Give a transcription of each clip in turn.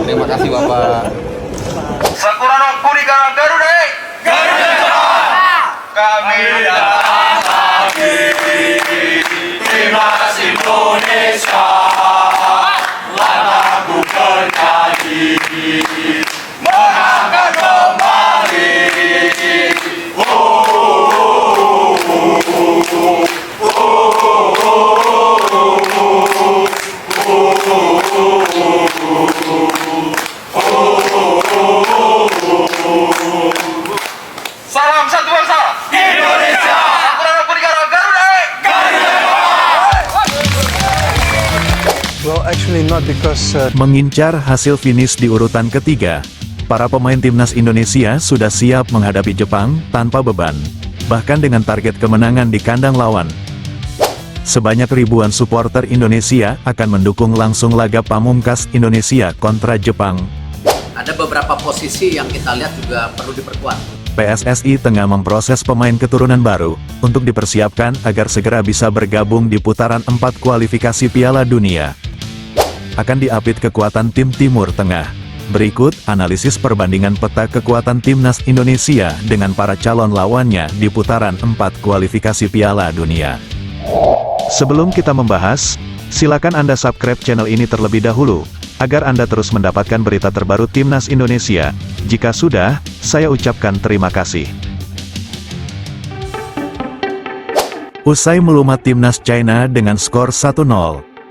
Terima kasih Bapak. Sakurano Kuri Garuda. Kami datang lagi, timnas Indonesia, lagu bernyanyi, mengangkat kembali. Salam satu bangsa Indonesia. Sakurano Kuri Garuda. Well, actually not because Mengincar hasil finish di urutan ketiga, para pemain timnas Indonesia sudah siap menghadapi Jepang tanpa beban, bahkan dengan target kemenangan di kandang lawan. Sebanyak ribuan supporter Indonesia akan mendukung langsung laga pamungkas Indonesia kontra Jepang. Ada beberapa posisi yang kita lihat juga perlu diperkuat. PSSI tengah memproses pemain keturunan baru, untuk dipersiapkan agar segera bisa bergabung di putaran 4 kualifikasi Piala Dunia. Akan diapit kekuatan tim Timur Tengah. Berikut analisis perbandingan peta kekuatan timnas Indonesia dengan para calon lawannya di putaran 4 kualifikasi Piala Dunia. Sebelum kita membahas, silakan Anda subscribe channel ini terlebih dahulu, agar Anda terus mendapatkan berita terbaru timnas Indonesia. Jika sudah, saya ucapkan terima kasih. Usai melumat timnas China dengan skor 1-0,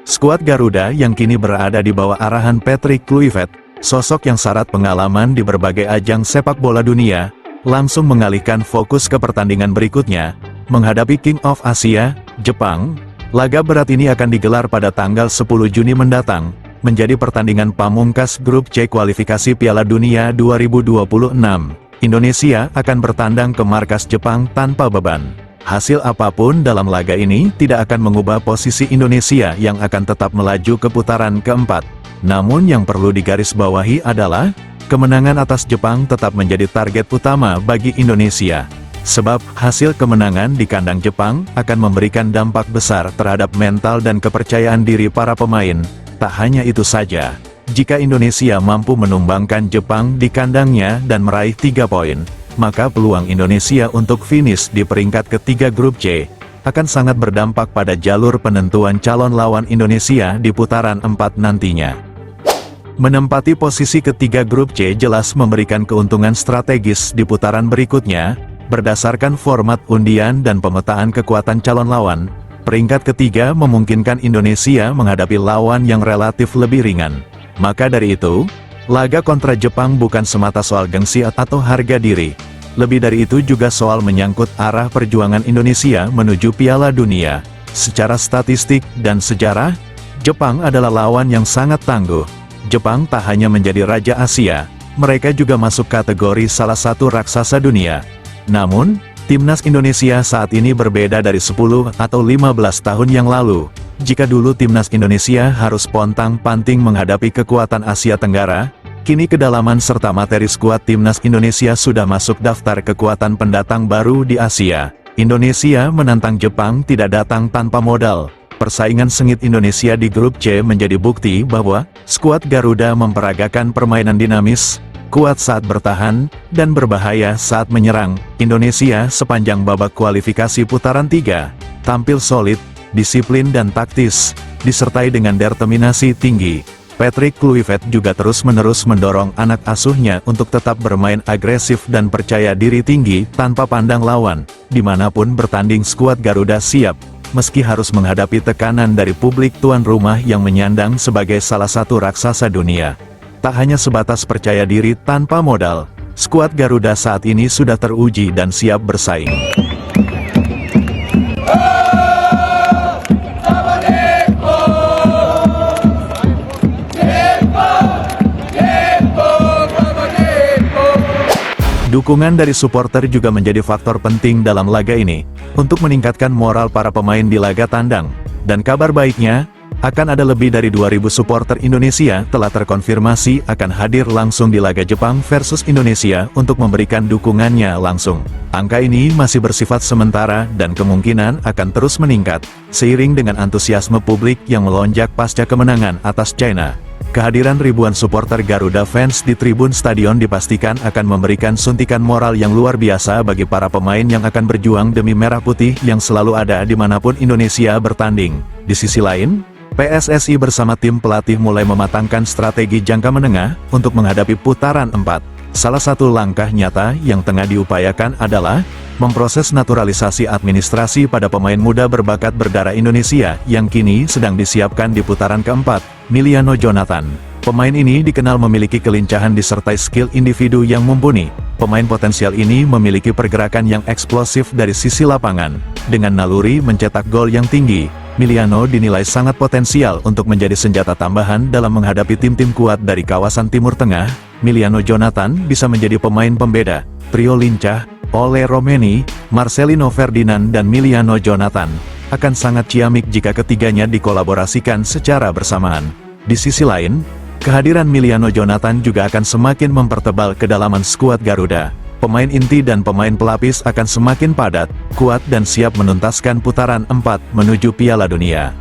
skuad Garuda yang kini berada di bawah arahan Patrick Kluivert, sosok yang syarat pengalaman di berbagai ajang sepak bola dunia, langsung mengalihkan fokus ke pertandingan berikutnya, menghadapi King of Asia, Jepang. Laga berat ini akan digelar pada tanggal 10 Juni mendatang, menjadi pertandingan pamungkas grup C kualifikasi Piala Dunia 2026. Indonesia akan bertandang ke markas Jepang tanpa beban. Hasil apapun dalam laga ini tidak akan mengubah posisi Indonesia yang akan tetap melaju ke putaran keempat. Namun yang perlu digarisbawahi adalah, kemenangan atas Jepang tetap menjadi target utama bagi Indonesia. Sebab, hasil kemenangan di kandang Jepang akan memberikan dampak besar terhadap mental dan kepercayaan diri para pemain. Tak hanya itu saja, jika Indonesia mampu menumbangkan Jepang di kandangnya dan meraih 3 poin, maka peluang Indonesia untuk finish di peringkat ketiga grup C, akan sangat berdampak pada jalur penentuan calon lawan Indonesia di putaran 4 nantinya. Menempati posisi ketiga grup C jelas memberikan keuntungan strategis di putaran berikutnya. Berdasarkan format undian dan pemetaan kekuatan calon lawan, peringkat ketiga memungkinkan Indonesia menghadapi lawan yang relatif lebih ringan. Maka dari itu, laga kontra Jepang bukan semata soal gengsi atau harga diri. Lebih dari itu juga soal menyangkut arah perjuangan Indonesia menuju Piala Dunia. Secara statistik dan sejarah, Jepang adalah lawan yang sangat tangguh. Jepang tak hanya menjadi Raja Asia, mereka juga masuk kategori salah satu raksasa dunia. Namun, timnas Indonesia saat ini berbeda dari 10 atau 15 tahun yang lalu. Jika dulu timnas Indonesia harus pontang-panting menghadapi kekuatan Asia Tenggara, kini kedalaman serta materi skuad timnas Indonesia sudah masuk daftar kekuatan pendatang baru di Asia. Indonesia menantang Jepang tidak datang tanpa modal. Persaingan sengit Indonesia di grup C menjadi bukti bahwa skuad Garuda memperagakan permainan dinamis, kuat saat bertahan, dan berbahaya saat menyerang. Indonesia sepanjang babak kualifikasi putaran 3, tampil solid, disiplin dan taktis, disertai dengan determinasi tinggi. Patrick Kluivert juga terus-menerus mendorong anak asuhnya untuk tetap bermain agresif dan percaya diri tinggi tanpa pandang lawan. Dimanapun bertanding skuad Garuda siap, meski harus menghadapi tekanan dari publik tuan rumah yang menyandang sebagai salah satu raksasa dunia. Tak hanya sebatas percaya diri tanpa modal, skuad Garuda saat ini sudah teruji dan siap bersaing. Dukungan dari supporter juga menjadi faktor penting dalam laga ini, untuk meningkatkan moral para pemain di laga tandang. Dan kabar baiknya, akan ada lebih dari 2.000 supporter Indonesia telah terkonfirmasi akan hadir langsung di laga Jepang versus Indonesia untuk memberikan dukungannya langsung. Angka ini masih bersifat sementara dan kemungkinan akan terus meningkat, seiring dengan antusiasme publik yang melonjak pasca kemenangan atas China. Kehadiran ribuan supporter Garuda fans di tribun stadion dipastikan akan memberikan suntikan moral yang luar biasa bagi para pemain yang akan berjuang demi merah putih yang selalu ada dimanapun Indonesia bertanding. Di sisi lain, PSSI bersama tim pelatih mulai mematangkan strategi jangka menengah untuk menghadapi putaran 4. Salah satu langkah nyata yang tengah diupayakan adalah memproses naturalisasi administrasi pada pemain muda berbakat berdarah Indonesia yang kini sedang disiapkan di putaran keempat, Miliano Jonathan. Pemain ini dikenal memiliki kelincahan disertai skill individu yang mumpuni. Pemain potensial ini memiliki pergerakan yang eksplosif dari sisi lapangan. Dengan naluri mencetak gol yang tinggi, Miliano dinilai sangat potensial untuk menjadi senjata tambahan dalam menghadapi tim-tim kuat dari kawasan Timur Tengah. Miliano Jonathan bisa menjadi pemain pembeda. Trio lincah, Ole Romeni, Marcelino Ferdinand dan Miliano Jonathan akan sangat ciamik jika ketiganya dikolaborasikan secara bersamaan. Di sisi lain, kehadiran Miliano Jonathan juga akan semakin mempertebal kedalaman skuad Garuda. Pemain inti dan pemain pelapis akan semakin padat, kuat dan siap menuntaskan putaran 4 menuju Piala Dunia.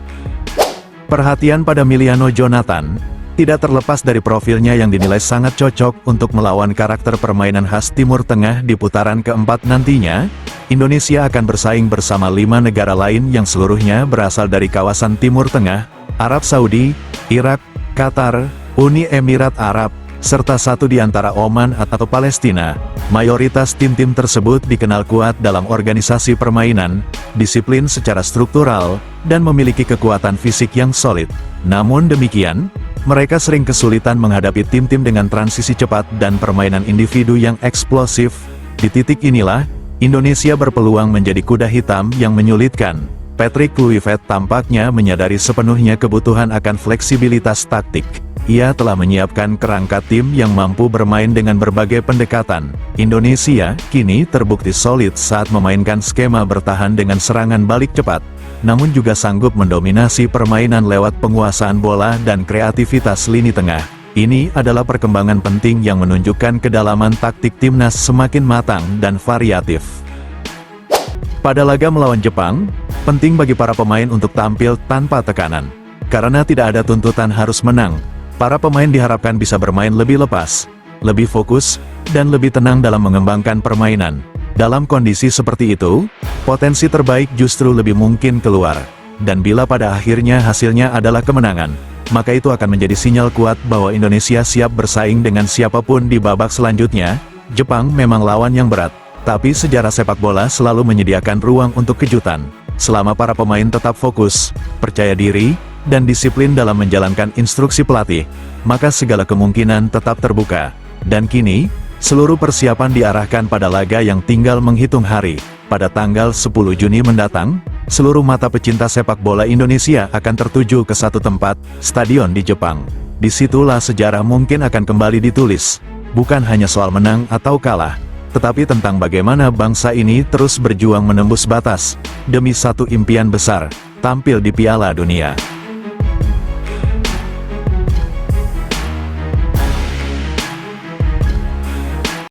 Perhatian pada Miliano Jonathan tidak terlepas dari profilnya yang dinilai sangat cocok untuk melawan karakter permainan khas Timur Tengah di putaran keempat nantinya. Indonesia akan bersaing bersama 5 negara lain yang seluruhnya berasal dari kawasan Timur Tengah, Arab Saudi, Irak, Qatar, Uni Emirat Arab, serta satu di antara Oman atau Palestina. Mayoritas tim-tim tersebut dikenal kuat dalam organisasi permainan, disiplin secara struktural, dan memiliki kekuatan fisik yang solid. Namun demikian, mereka sering kesulitan menghadapi tim-tim dengan transisi cepat dan permainan individu yang eksplosif. Di titik inilah, Indonesia berpeluang menjadi kuda hitam yang menyulitkan. Patrick Kluivert tampaknya menyadari sepenuhnya kebutuhan akan fleksibilitas taktik. Ia telah menyiapkan kerangka tim yang mampu bermain dengan berbagai pendekatan. Indonesia kini terbukti solid saat memainkan skema bertahan dengan serangan balik cepat, namun juga sanggup mendominasi permainan lewat penguasaan bola dan kreativitas lini tengah. Ini adalah perkembangan penting yang menunjukkan kedalaman taktik timnas semakin matang dan variatif. Pada laga melawan Jepang, penting bagi para pemain untuk tampil tanpa tekanan. Karena tidak ada tuntutan harus menang, para pemain diharapkan bisa bermain lebih lepas, lebih fokus, dan lebih tenang dalam mengembangkan permainan. Dalam kondisi seperti itu, potensi terbaik justru lebih mungkin keluar. Dan bila pada akhirnya hasilnya adalah kemenangan, maka itu akan menjadi sinyal kuat bahwa Indonesia siap bersaing dengan siapapun di babak selanjutnya. Jepang memang lawan yang berat, tapi sejarah sepak bola selalu menyediakan ruang untuk kejutan. Selama para pemain tetap fokus, percaya diri, dan disiplin dalam menjalankan instruksi pelatih, maka segala kemungkinan tetap terbuka. Dan kini, seluruh persiapan diarahkan pada laga yang tinggal menghitung hari. Pada tanggal 10 Juni mendatang, seluruh mata pecinta sepak bola Indonesia akan tertuju ke satu tempat, stadion di Jepang. Disitulah sejarah mungkin akan kembali ditulis. Bukan hanya soal menang atau kalah, tetapi tentang bagaimana bangsa ini terus berjuang menembus batas, demi satu impian besar, tampil di Piala Dunia.